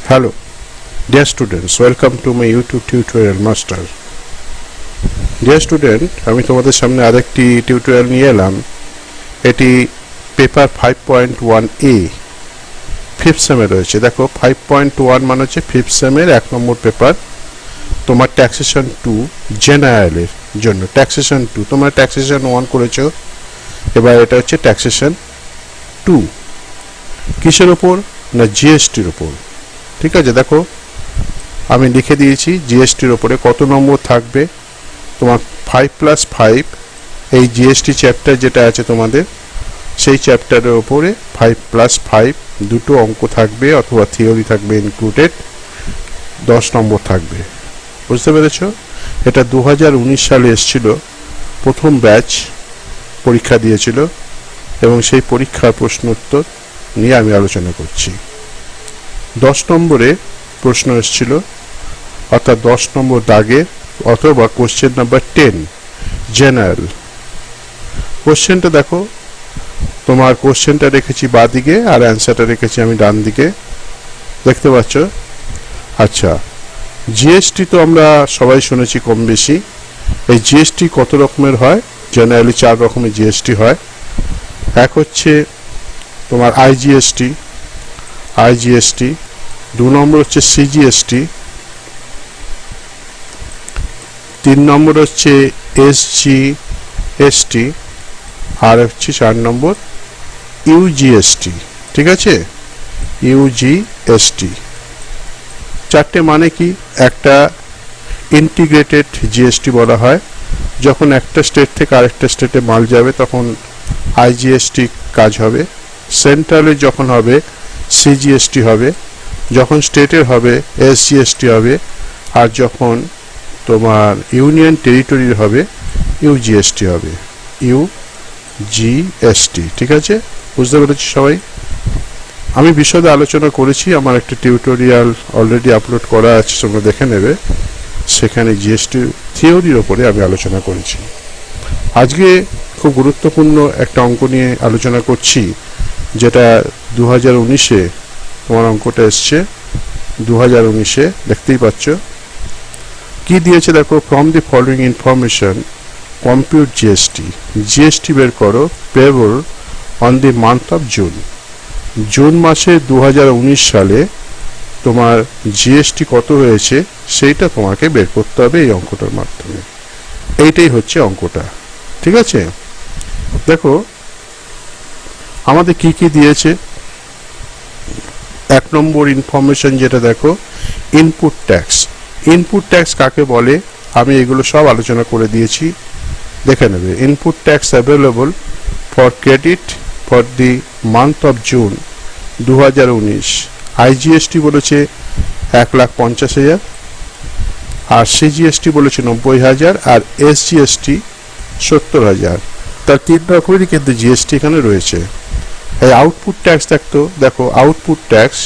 Hello, dear students, welcome to my YouTube tutorial master. Dear student, আমি তোমাদের সামনে আরেকটি টিউটোরিয়াল নিয়ে এলাম। এটি পেপার 5.1a ফিফথ সেমে রয়েছে। দেখো 5.1 মানে হচ্ছে ফিফথ সেমের 1 নম্বর পেপার। তোমার ট্যাক্সেশন 2 জেনারেলের জন্য ট্যাক্সেশন 2, তোমরা ট্যাক্সেশন 1 করেছো, এবার এটা হচ্ছে ট্যাক্সেশন 2। কিসের উপর? না জিএসটির উপর। ঠিক আছে, দেখো আমি লিখে দিয়েছি জিএসটির ওপরে কত নম্বর থাকবে। তোমার 5+5 এই জিএসটি চ্যাপ্টার যেটা আছে তোমাদের, সেই চ্যাপ্টারের ওপরে 5+5 দুটো অঙ্ক থাকবে অথবা থিওরি থাকবে ইনক্লুডেড, 10 নম্বর থাকবে। বুঝতে পেরেছ? এটা 2019 সালে এসেছিল, প্রথম ব্যাচ পরীক্ষা দিয়েছিল এবং সেই পরীক্ষার প্রশ্ন উত্তর নিয়ে আমি আলোচনা করছি। 10 নম্বরে প্রশ্ন এসেছিল, অর্থাৎ 10 নম্বর দাগে, অথবা কোশ্চেন নাম্বার 10 জেনারেল। কোশ্চেনটা দেখো, তোমার কোশ্চেনটা রেখেছি বাঁ দিকে আর অ্যান্সারটা রেখেছি আমি ডান দিকে, দেখতে পাচ্ছ? আচ্ছা, জিএসটি তো আমরা সবাই শুনেছি কম বেশি। এই জিএসটি কত রকমের হয়? জেনারেলি 4 রকমের জিএসটি হয়। এক হচ্ছে তোমার আইজিএসটি, 2 নম্বর হচ্ছে সিজিএসটি, 3 নম্বর হচ্ছে এসজিএসটি, আর হচ্ছে 4 নম্বর ইউজিএসটি। ঠিক আছে, ইউজিএসটি। 4টে মানে কি? একটা ইন্টিগ্রেটেড জিএসটি বলা হয়, যখন একটা স্টেট থেকে আরেকটা স্টেটে মাল যাবে তখন আইজিএসটি কাজ হবে। সেন্ট্রালে যখন হবে সিজিএসটি হবে, যখন স্টেটের হবে এসজিএসটি হবে, আর যখন তোমার ইউনিয়ন টেরিটরির হবে ইউজিএসটি হবে, ইউজিএসটি। ঠিক আছে, বুঝতে পেরেছি সবাই? আমি বিশদে আলোচনা করেছি, আমার একটা টিউটোরিয়াল অলরেডি আপলোড করা আছে, তোমরা দেখে নেবে। সেখানে জিএসটি থিওরির ওপরে আমি আলোচনা করেছি। আজকে খুব গুরুত্বপূর্ণ একটা অঙ্ক নিয়ে আলোচনা করছি, যেটা 2019-এ তোমার অঙ্কটা এসছে। 2019-এ দেখতেই পাচ্ছ কি দিয়েছে, দেখো। From the following information compute GST. GST বের করো payable on the month of June. June মাসে 2019 সালে তোমার জিএসটি কত হয়েছে সেইটা তোমাকে বের করতে হবে এই অঙ্কটার মাধ্যমে। এইটাই হচ্ছে অঙ্কটা। ঠিক আছে, দেখো আমাদের কি কি দিয়েছে। 1 নম্বর ইনফরমেশন যেটা, দেখো ইনপুট ট্যাক্স। ইনপুট ট্যাক্স কাকে বলে আমি এগুলো সব আলোচনা করে দিয়েছি, দেখে নেবে। Input tax available for credit for the month of June 2019। IGST বলেছে 1,50,000, আর সিজিএসটি বলেছে 90,000, আর এসজিএসটি 70,000। তার 3 রকমেরই কিন্তু জিএসটি এখানে রয়েছে। এই আউটপুট ট্যাক্স দেখো আউটপুট ট্যাক্স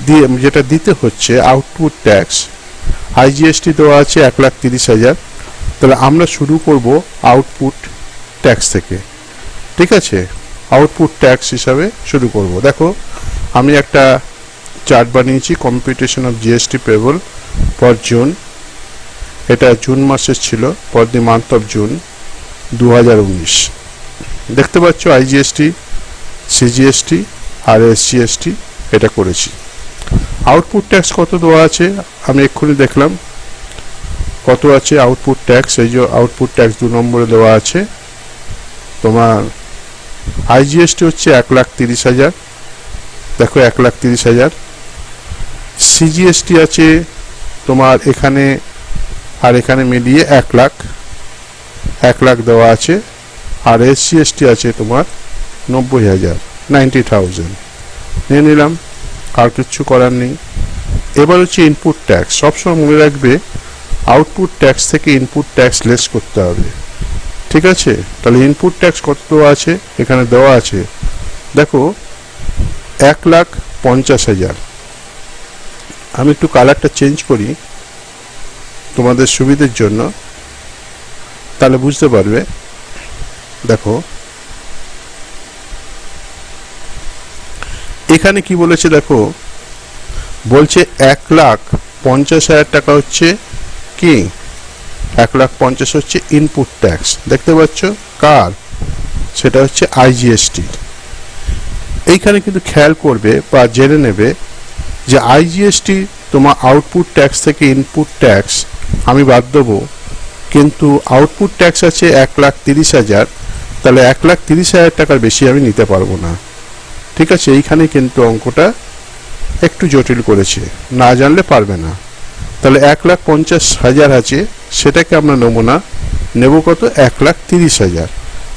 দিয়ে যেটা দিতে হচ্ছে, আউটপুট ট্যাক্স আইজিএসটি দেওয়া আছে 1,30,000। তাহলে আমরা শুরু করব আউটপুট ট্যাক্স থেকে। ঠিক আছে, আউটপুট ট্যাক্স হিসাবে শুরু করব। দেখো আমি একটা চার্ট বানিয়েছি, computation of GST payable for June. এটা জুন মাসের ছিল, for the month of June 2019। দেখতে পাচ্ছ আইজিএসটি, সিজিএসটি আর এসজিএসটি এটা করেছি। আউটপুট ট্যাক্স কত দেওয়া আছে আমি এক্ষুনি দেখলাম কত আছে আউটপুট ট্যাক্স। এই যে আউটপুট ট্যাক্স 2 নম্বরে দেওয়া আছে তোমার। আইজিএসটি হচ্ছে 1,30,000, দেখো 1,30,000। সিজিএসটি আছে তোমার এখানে আর এখানে মিলিয়ে 1 লাখ দেওয়া আছে, আর এসজিএসটি আছে তোমার 90,000, 90,000 নিয়ে নিলাম, আর কিছু করার নেই। এবার হচ্ছে ইনপুট ট্যাক্স। সবসময় মনে রাখবে আউটপুট ট্যাক্স থেকে ইনপুট ট্যাক্স লেস করতে হবে। ঠিক আছে, তাহলে ইনপুট ট্যাক্স কত দেওয়া আছে এখানে দেওয়া আছে, দেখো 1,50,000। আমি একটু কালারটা চেঞ্জ করি তোমাদের সুবিধের জন্য, তাহলে বুঝতে পারবে। দেখো এখানে কি বলেছে, দেখো বলছে 1,50,000 টাকা হচ্ছে কি, 1,50,000 হচ্ছে ইনপুট ট্যাক্স। দেখতে পাচ্ছ কার, সেটা হচ্ছে আইজিএসটি। এইখানে কিন্তু খেয়াল করবে বা জেনে নেবে যে আইজিএসটি তোমার আউটপুট ট্যাক্স থেকে ইনপুট ট্যাক্স আমি বাদ দেবো, কিন্তু আউটপুট ট্যাক্স আছে 1,30,000, তাহলে 1,30,000 টাকার বেশি আমি নিতে পারবো না। ঠিক আছে, এইখানে কিন্তু অঙ্কটা একটু জটিল করেছে, না জানলে পারবে না। তাহলে 1,50,000 আছে, সেটাকে আমরা নেবো না, নেব কত, 1,30,000,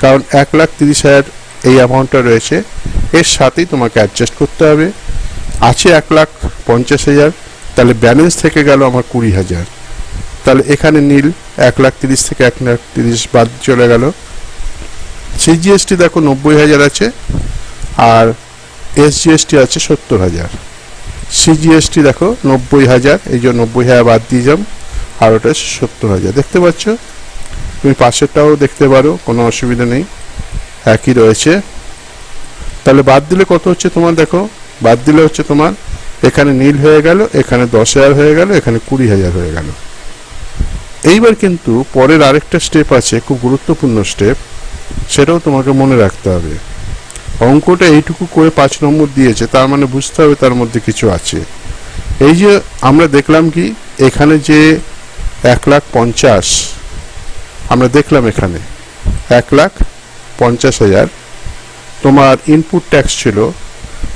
কারণ 1,30,000 এই অ্যামাউন্টটা রয়েছে, এর সাথেই তোমাকে অ্যাডজাস্ট করতে হবে। আছে 1,50,000, তাহলে ব্যালেন্স থেকে গেল আমার 20,000, তাহলে এখানে নীল 1,30,000 থেকে 1,30,000 বাদ চলে গেল। সিজিএসটি দেখো 90,000 আছে, আর এসজিএসটি আছে 70,000। সিজিএসটি দেখো 90,000, এই যে 90,000 বাদ দিয়ে যাম, আর ওটা 70,000। দেখতে পাচ্ছ, তুমি পাশেরটাও দেখতে পারো, কোনো অসুবিধা নেই, একই রয়েছে। তাহলে বাদ দিলে কত হচ্ছে তোমার, দেখো বাদ দিলে হচ্ছে তোমার এখানে নীল হয়ে গেল, এখানে 10,000 হয়ে গেল, এখানে 20,000 হয়ে গেল। এইবার কিন্তু পরের আরেকটা স্টেপ আছে, খুব গুরুত্বপূর্ণ স্টেপ, সেটাও তোমাকে মনে রাখতে হবে। অঙ্কটা এইটুকু করে 5 নম্বর দিয়েছে, তার মানে বুঝতে হবে তার মধ্যে কিছু আছে। এই যে আমরা দেখলাম কি, এখানে যে 1,50,000 আমরা দেখলাম, এখানে 1,50,000 তোমার ইনপুট ট্যাক্স ছিল,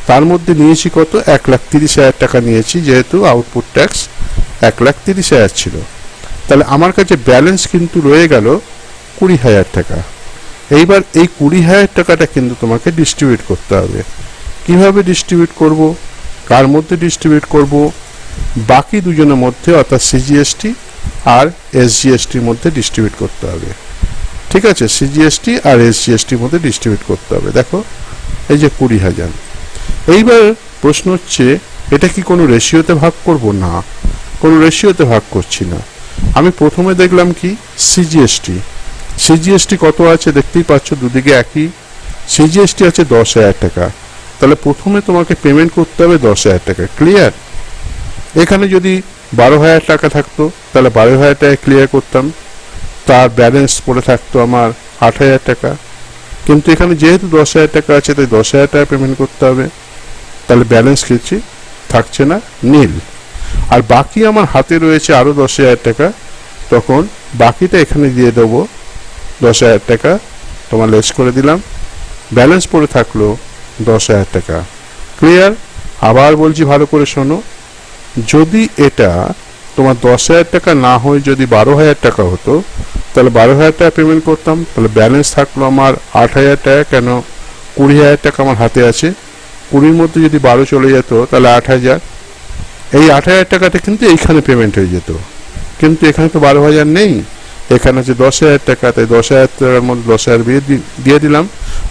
তার মধ্যে নিয়েছি কত, 1,30,000 টাকা নিয়েছি, যেহেতু আউটপুট ট্যাক্স 1,30,000 ছিল। তাহলে আমার কাছে ব্যালেন্স কিন্তু রয়ে গেল 20,000 টাকা। এইবার এই 20,000 টাকাটা কিন্তু তোমাকে ডিস্ট্রিবিউট করতে হবে। কিভাবে ডিস্ট্রিবিউট করব, কার মধ্যে ডিস্ট্রিবিউট করব, বাকি দুজনের মধ্যে, অর্থাৎ সিজিএসটি আর এসজিএসটির মধ্যে ডিস্ট্রিবিউট করতে হবে। ঠিক আছে, সিজিএসটি আর এসজিএসটির মধ্যে ডিস্ট্রিবিউট করতে হবে। দেখো এই যে 20,000। এইবার প্রশ্ন হচ্ছে, এটা কি কোনো রেশিওতে ভাগ করব? না, কোনো রেশিওতে ভাগ করছি না। আমি প্রথমে দেখলাম কি, সিজিএসটি। সিজিএসটি কত আছে দেখতেই পাচ্ছ, দুদিকে একই। সিজিএসটি আছে 10,000 টাকা, তাহলে প্রথমে তোমাকে পেমেন্ট করতে হবে 10,000 টাকা। ক্লিয়ার? এখানে যদি 12,000 টাকা থাকতো, তাহলে 12,000 টাকা ক্লিয়ার করতাম, তার ব্যালেন্স পড়ে থাকতো আমার 8,000 টাকা। কিন্তু এখানে যেহেতু 10,000 টাকা আছে, তাই 10,000 টাকা পেমেন্ট করতে হবে, তাহলে ব্যালেন্স কিছু থাকছে না, নীল। আর বাকি আমার হাতে রয়েছে আরও 10,000 টাকা, তখন বাকিটা এখানে দিয়ে দেবো 10,000 টাকা, তোমার লেস করে দিলাম, ব্যালেন্স পড়ে থাকলো 10,000 টাকা। ক্লিয়ার? আবার বলছি, ভালো করে শোনো, যদি এটা তোমার 10,000 টাকা না হয়, যদি 12,000 টাকা হতো, তাহলে 12,000 টাকা পেমেন্ট করতাম, তাহলে ব্যালেন্স থাকলো আমার 8,000 টাকা। কেন, 20,000 টাকা আমার হাতে আছে, 20-র মধ্যে যদি 12 চলে যেত, তাহলে 8,000। এই 8,000 টাকাটা কিন্তু এইখানে পেমেন্ট হয়ে যেত, কিন্তু এখানে তো 12,000 নেই, এখানে আছে 10,000 টাকা, তাই 10,000 টাকার মধ্যে 10,000 দিয়ে দিলাম,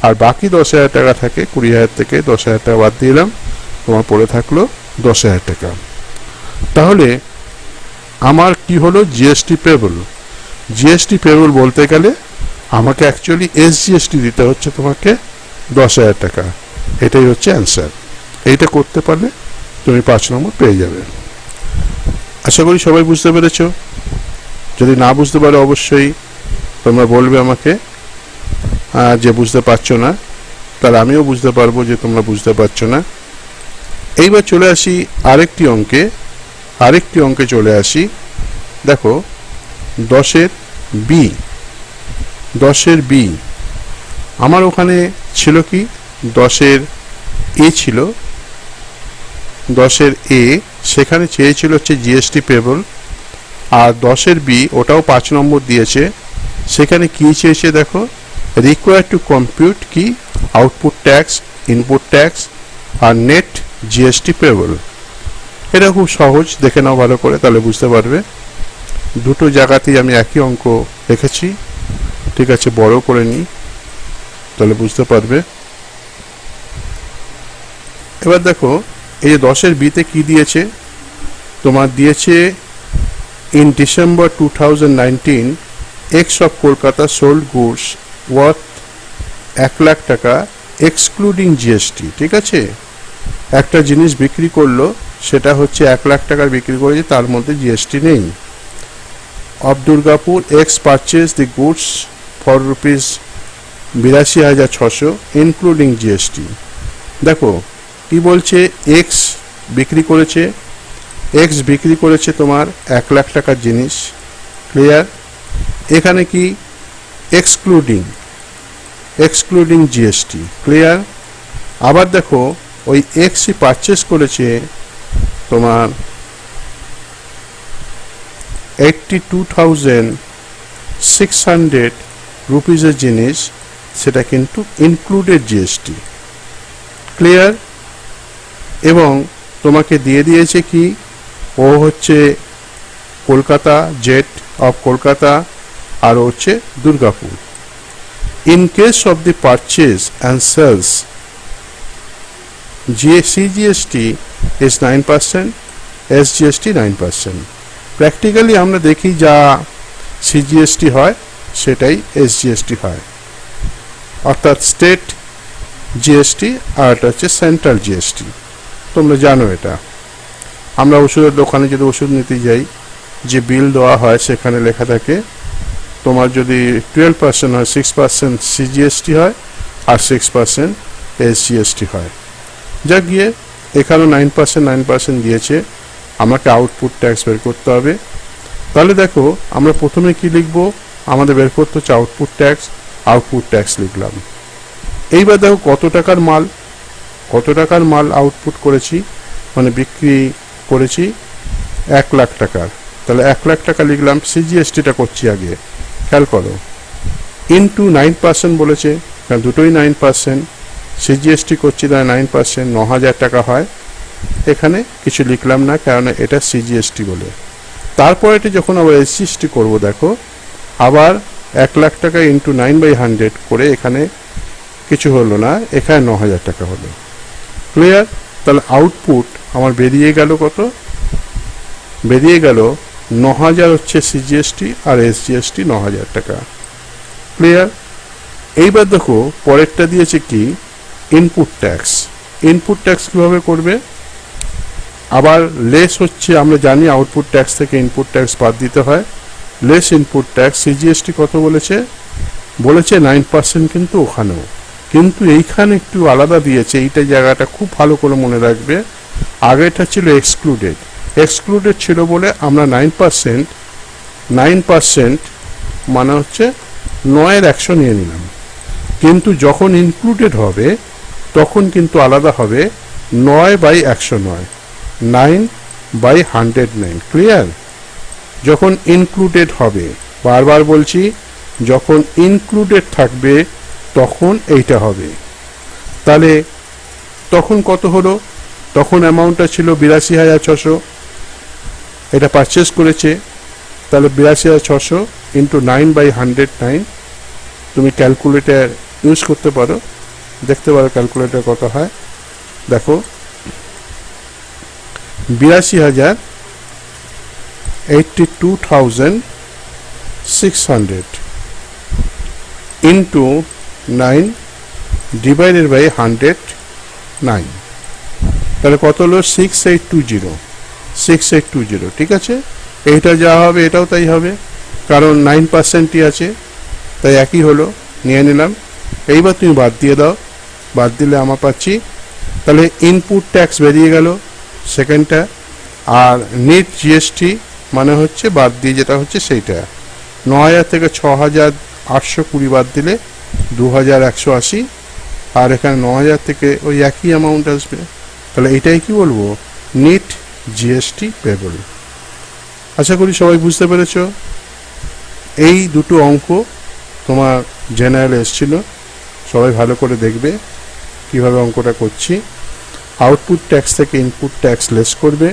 আর বাকি 10,000 টাকা থাকে, 20,000 থেকে 10,000 টাকা বাদ দিলাম, তোমার পড়ে থাকলো 10,000 টাকা। তাহলে আমার কি হলো, জিএসটি পেবল। জিএসটি পেবল বলতে গেলে আমাকে অ্যাকচুয়ালি এসজিএসটি দিতে হচ্ছে তোমাকে 10,000 টাকা। এটাই হচ্ছে অ্যান্সার। এইটা করতে পারলে তুমি 5 নম্বর পেয়ে যাবে। আশা করি সবাই বুঝতে পেরেছ। যদি না বুঝতে পারো, অবশ্যই তোমরা বলবে আমাকে যে বুঝতে পারছো না, তাহলে আমিও বুঝতে পারবো যে তোমরা বুঝতে পারছো না। এইবার চলে আসি আরেকটি অঙ্কে চলে আসি। দেখো 10-এর বি, 10-এর বি আমার ওখানে ছিল কি, 10-এর এ ছিল, 10-এর এ সেখানে চেয়েছিল হচ্ছে জিএসটি পেবল, আর 10-এর বি ওটাও 5 নম্বর দিয়েছে, সেখানে কি চেয়েছে দেখো, রিকোয়ার্ড টু কম্পিউট কি, আউটপুট ট্যাক্স, ইনপুট ট্যাক্স আর নেট জিএসটি পেবল। এটা খুব সহজ, দেখে নাও ভালো করে, তাহলে বুঝতে পারবে। দুটো জায়গাতেই আমি একই অঙ্ক রেখেছি। ঠিক আছে, বড় করে নিই, তাহলে বুঝতে পারবে। এবার দেখো, এই যে 10-এর বিতে কি দিয়েছে, তোমার দিয়েছে in December 2019 x of Kolkata sold goods worth 1,00,000 টাকা এক্সক্লুডিং জিএসটি। ঠিক আছে, একটা জিনিস বিক্রি করলো, সেটা হচ্ছে 1,00,000 টাকার বিক্রি করেছে, তার মধ্যে জিএসটি নেই। Of Durgapur x purchase the goods for rupees 82,600 including GST. দেখো কি বলছে, এক্স বিক্রি করেছে তোমার 1,00,000 টাকার জিনিস, ক্লিয়ার। এখানে কি এক্সক্লুডিং জিএসটি, ক্লিয়ার। আবার দেখো ওই এক্সই পারচেস করেছে তোমার 82,600 রুপিসের জিনিস, সেটা কিন্তু ইনক্লুডেড জিএসটি, ক্লিয়ার। এবং তোমাকে দিয়ে দিয়েছে কি, ও হচ্ছে কলকাতা, জেট অফ কলকাতা, আর হচ্ছে Durgapur. In case of the purchase and sales CGST is 9%, SGST 9%। Practically আমরা দেখি যা সিজিএসটি হয় সেটাই এসজিএসটি হয়, অর্থাৎ স্টেট জিএসটি আর এটা হচ্ছে সেন্ট্রাল জিএসটি। তোমরা জানো এটা। আমরা ওষুধের দোকানে যদি ওষুধ নিতে যাই, যে বিল দেওয়া হয় সেখানে লেখা থাকে তোমার যদি 12% হয় 6% সিজিএসটি হয় আর 6% এসজিএসটি হয়। যা গিয়ে এখানেও 9% দিয়েছে, আমাকে আউটপুট ট্যাক্স বের করতে হবে। তাহলে দেখো আমরা প্রথমে কি লিখব, আমাদের বের করতে হচ্ছে আউটপুট ট্যাক্স লিখলাম। এইবার দেখো কত টাকার মাল আউটপুট করেছি, মানে বিক্রি করেছি 1,00,000 টাকার। তাহলে 1,00,000 টাকা লিখলাম, সিজিএসটিটা করছি আগে, খেয়াল করো। ইনটু 9% বলেছে, কারণ দুটোই 9%, সিজিএসটি করছি তাহলে 9%, 9,000 টাকা হয়। এখানে কিছু লিখলাম না, কারণ এটা সিজিএসটি বলে। তারপরে এটি যখন আবার এসজিএসটি করবো, দেখো আবার 1,00,000 টাকা ইন্টু 9/100 করে, এখানে কিছু হলো না, এখানে 9,000 টাকা হলো, ক্লিয়ার। তাহলে আউটপুট আমার বেরিয়ে গেল কত, বেরিয়ে গেল 9,000 হচ্ছে সিজিএসটি আর এসজিএসটি 9,000 টাকা, ক্লিয়ার। এইবার দেখো পরেরটা দিয়েছে কি, ইনপুট ট্যাক্স কিভাবে করবে। আবার লেস হচ্ছে, আমরা জানি আউটপুট ট্যাক্স থেকে ইনপুট ট্যাক্স বাদ দিতে হয়, লেস ইনপুট ট্যাক্স। সিজিএসটি কত বলেছে 9%, কিন্তু ওখানেও, কিন্তু এইখানে একটু আলাদা দিয়েছে। এইটা জায়গাটা খুব ভালো করে মনে রাখবে। আগেটা ছিল এক্সক্লুডেড ছিল বলে আমরা 9% মানে হচ্ছে 9/100 নিয়ে নিলাম, কিন্তু যখন ইনক্লুডেড হবে তখন কিন্তু আলাদা হবে, 9/109, 9/109, ক্লিয়ার। যখন ইনক্লুডেড হবে, বারবার বলছি, যখন ইনক্লুডেড থাকবে তখন এইটা হবে। তাহলে তখন কত হলো, তখন অ্যামাউন্টটা ছিল 82,600, এটা পারচেস করেছে, তাহলে 82,600 ইন্টু 9/109। তুমি ক্যালকুলেটার ইউজ করতে পারো, দেখতে পারো ক্যালকুলেটার কত হয়। দেখো 82,600 ইন্টু 9 ডিভাইডেড বাই 109, তাহলে কত হলো 6820, ঠিক আছে। এইটা যা হবে এটাও তাই হবে, কারণ 9%ই আছে, তাই একই হলো, নিয়ে নিলাম। এইবার তুমি বাদ দিয়ে দাও, বাদ দিলে আমার পাচ্ছি, তাহলে ইনপুট ট্যাক্স বেরিয়ে গেল সেকেন্ডটা, আর নেট জিএসটি মানে হচ্ছে বাদ দিয়ে যেটা হচ্ছে সেইটা, 9,000 থেকে 6,820 বাদ দিলে 2,180, আর এখানে 9,000 থেকে ওই একই অ্যামাউন্ট আসবে। তাহলে এটাই কি বলবো, নেট জিএসটি পেবল। আশা করি সবাই বুঝতে পেরেছ। এই দুটো অঙ্ক তোমার জেনারেল এসেছিল, সবাই ভালো করে দেখবে কিভাবে অঙ্কটা করছি। আউটপুট ট্যাক্স থেকে ইনপুট ট্যাক্স লেস করবে,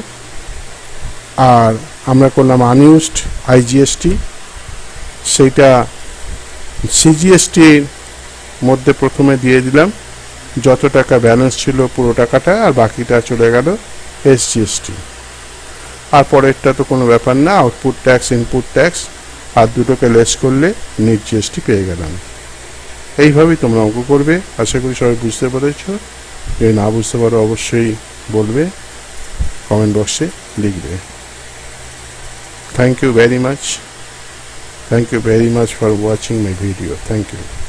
আর আমরা করলাম আনইউজড আইজিএসটি, সেইটা সিজিএসটির মধ্যে প্রথমে দিয়ে দিলাম, যত টাকা ব্যালেন্স ছিল পুরো টাকাটা, আর বাকিটা চলে গেল এসজিএসটি। আর পরেরটা তো কোনো ব্যাপার না, আউটপুট ট্যাক্স ইনপুট ট্যাক্স, আর দুটোকে লেস করলে নেট জিএসটি পেয়ে গেলাম। এইভাবেই তোমরা অঙ্ক করবে। আশা করি সবাই বুঝতে পেরেছ। যদি না বুঝতে পারো অবশ্যই বলবে। কমেন্ট বক্সে লিখবে। Thank you very much for watching my video. Thank you.